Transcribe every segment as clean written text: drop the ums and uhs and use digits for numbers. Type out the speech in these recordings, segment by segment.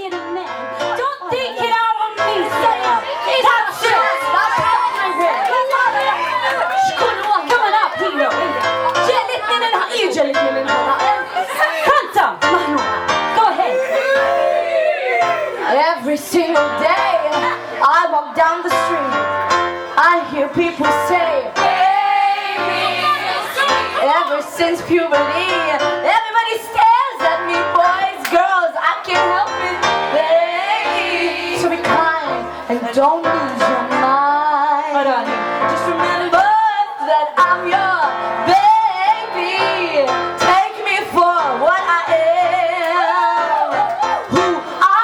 hard-headed man. Don't take it out on me, say that's it. Coming up, Peter. جلت من الحقيقة جلت من الحقيقة. Kanta, Mahnuna. Go ahead. Every single day I walk down the street, I hear people say, baby. Ever since puberty, everybody stares at me, boys, girls, I can't help it, baby. So be kind and don't lose your mind. Hold on. Just remember that I'm your baby. Take me for what I am, who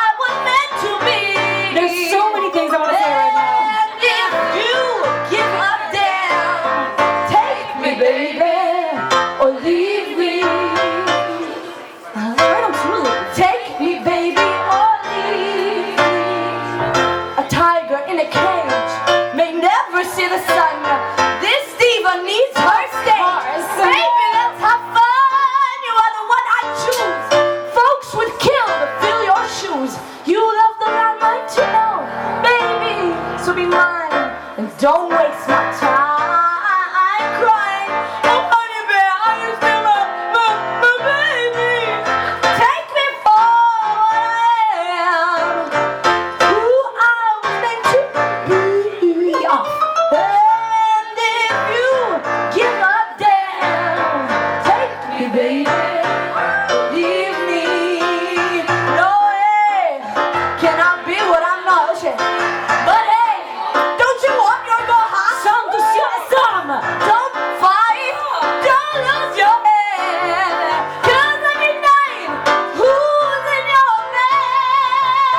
I was meant to be. There's so many things I want to say right now. And if you give up, damn, take me, baby, or leave me. Why don't you leave? Take me, baby, or leave me. A tiger in a cage may never see the sun. This diva needs her stage. Baby, let's have fun. You are the one I choose. Folks would kill to fill your shoes. You love the limelight, you know, baby. So be mine and don't waste my time crying. Oh, honey bear, are you still my baby? Take me for what I am, who I was meant to be. And if you give up, damn, take me, baby, leave me. No way can I be what I'm not. But hey, don't you want your go high? Some to see some. Don't fight, don't lose your head. 'Cause every night, who's in your bed?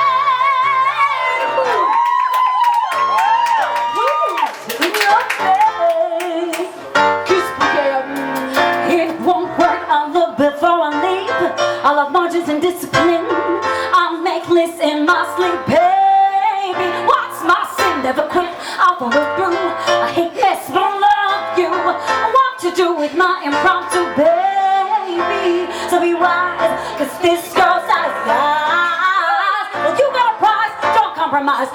Who's in your bed? Kiss me, It won't work, I'll look before I leave. I'll have margins and discipline. I'll make lists in my sleep, baby. What's my sin? Never quit, I'll follow through. I hate mess, but I love you. I want to do with my impromptu, baby. So be wise, 'cause this girl's eyes. Well, you got a prize, don't compromise.